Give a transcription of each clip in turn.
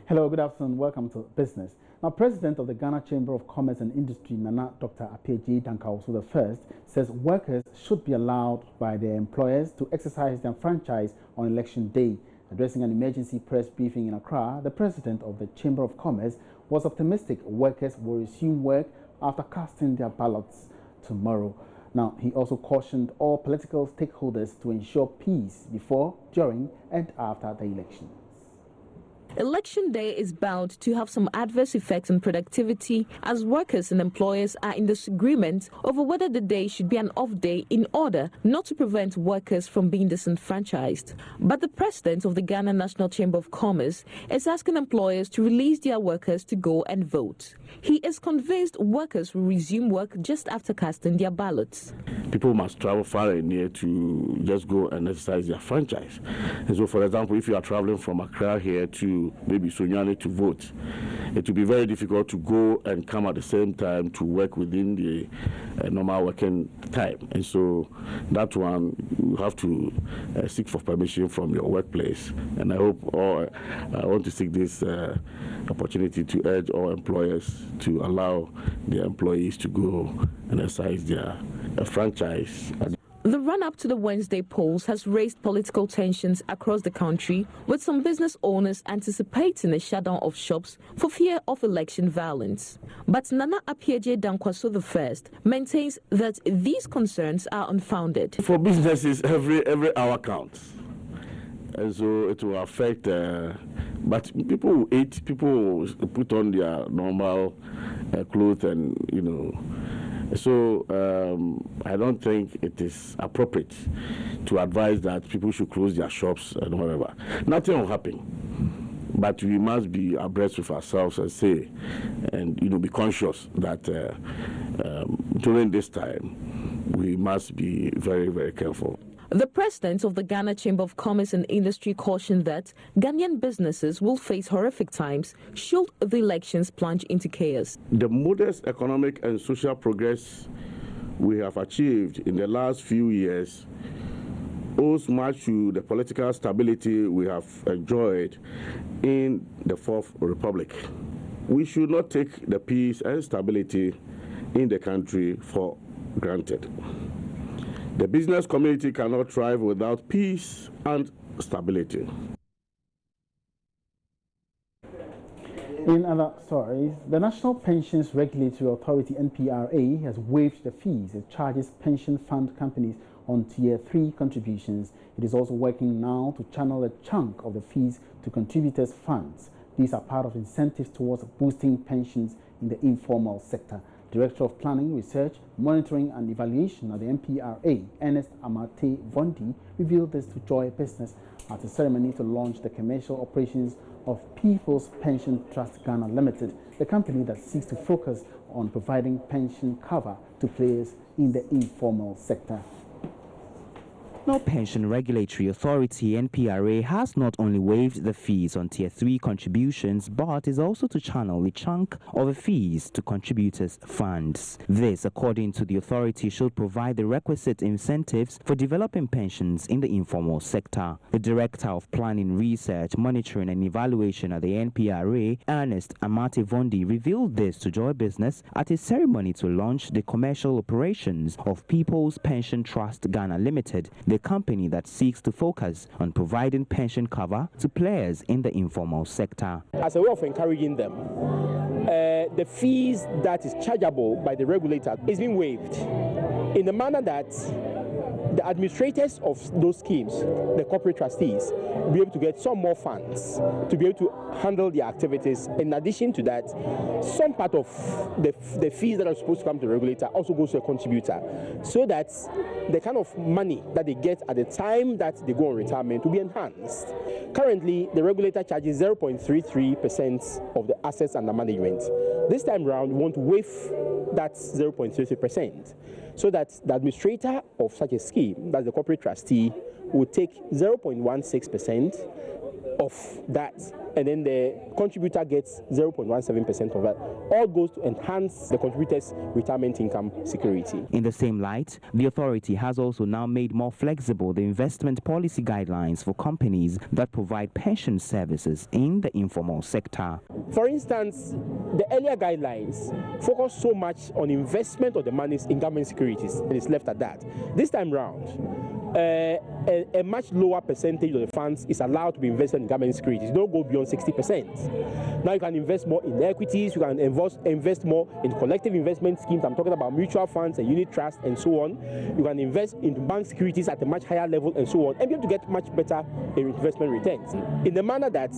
Hello, good afternoon. Welcome to Business. Now, President of the Ghana Chamber of Commerce and Industry, Nana Dr. Pesions I, says workers should be allowed by their employers to exercise their franchise on election day. Addressing an emergency press briefing in Accra, the President of the Chamber of Commerce was optimistic workers will resume work after casting their ballots tomorrow. Now, he also cautioned all political stakeholders to ensure peace before, during, and after the elections. Election day is bound to have some adverse effects on productivity as workers and employers are in disagreement over whether the day should be an off day in order not to prevent workers from being disenfranchised. But the president of the Ghana National Chamber of Commerce is asking employers to release their workers to go and vote. He is convinced workers will resume work just after casting their ballots. People must travel far and near to just go and exercise their franchise. And so, for example, if you are traveling from Accra here to maybe Sunyani to vote, it will be very difficult to go and come at the same time to work within the normal working time. And so that one, you have to seek for permission from your workplace. And I hope, I want to seek this opportunity to urge all employers to allow their employees to go and exercise their franchise. The run-up to the Wednesday polls has raised political tensions across the country, with some business owners anticipating a shutdown of shops for fear of election violence. But Nana Pesions I maintains that these concerns are unfounded. For businesses, every hour counts. And so it will affect, but people will eat, people will put on their normal clothes and, So I don't think it is appropriate to advise that people should close their shops and whatever. Nothing will happen. But we must be abreast with ourselves and say, and be conscious that during this time we must be very, very careful. The president of the Ghana Chamber of Commerce and Industry cautioned that Ghanaian businesses will face horrific times should the elections plunge into chaos. The modest economic and social progress we have achieved in the last few years owes much to the political stability we have enjoyed in the Fourth Republic. We should not take the peace and stability in the country for granted. The business community cannot thrive without peace and stability. In other stories, the National Pensions Regulatory Authority (NPRA) has waived the fees it charges pension fund companies on Tier 3 contributions. It is also working now to channel a chunk of the fees to contributors' funds. These are part of incentives towards boosting pensions in the informal sector. Director of Planning, Research, Monitoring and Evaluation at the NPRA, Ernest Amate Vondi, revealed this to Joy Business at a ceremony to launch the commercial operations of People's Pension Trust Ghana Limited, the company that seeks to focus on providing pension cover to players in the informal sector. National Pension Regulatory Authority (NPRA) has not only waived the fees on Tier 3 contributions, but is also to channel a chunk of the fees to contributors' funds. This, according to the authority, should provide the requisite incentives for developing pensions in the informal sector. The Director of Planning, Research, Monitoring and Evaluation at the NPRA, Ernest Amate Vondi, revealed this to Joy Business at a ceremony to launch the commercial operations of People's Pension Trust Ghana Limited, the company that seeks to focus on providing pension cover to players in the informal sector. As a way of encouraging them, the fees that is chargeable by the regulator is being waived in the manner that the administrators of those schemes, the corporate trustees, will be able to get some more funds to be able to handle their activities. In addition to that, some part of the fees that are supposed to come to the regulator also goes to a contributor, so that the kind of money that they get at the time that they go on retirement will be enhanced. Currently, the regulator charges 0.33% of the assets under management. This time around, we want to waive that 0.33%, so that the administrator of such a scheme, that's the corporate trustee, will take 0.16%, of that, and then the contributor gets 0.17% of that. All goes to enhance the contributor's retirement income security. In the same light, the authority has also now made more flexible the investment policy guidelines for companies that provide pension services in the informal sector. For instance, the earlier guidelines focus so much on investment of the monies in government securities, and it's left at that. This time round, a much lower percentage of the funds is allowed to be invested in government securities. Don't go beyond 60%. Now you can invest more in equities, you can invest more in collective investment schemes. I'm talking about mutual funds and unit trusts and so on. You can invest into bank securities at a much higher level and so on, and be able to get much better investment returns in the manner that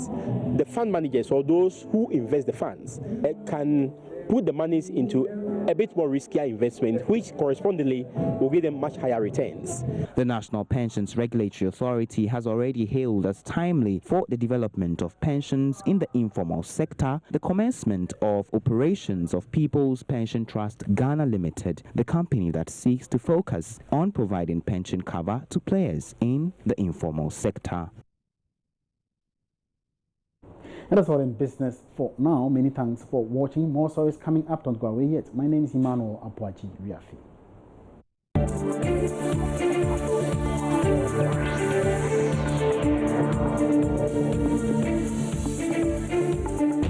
the fund managers or those who invest the funds can put the monies into a bit more riskier investment, which correspondingly will give them much higher returns. The National Pensions Regulatory Authority has already hailed as timely for the development of pensions in the informal sector the commencement of operations of People's Pension Trust Ghana Limited, the company that seeks to focus on providing pension cover to players in the informal sector. And that's all in business for now. Many thanks for watching. More stories coming up. Don't go away yet. My name is Emmanuel Abuaji Riafi.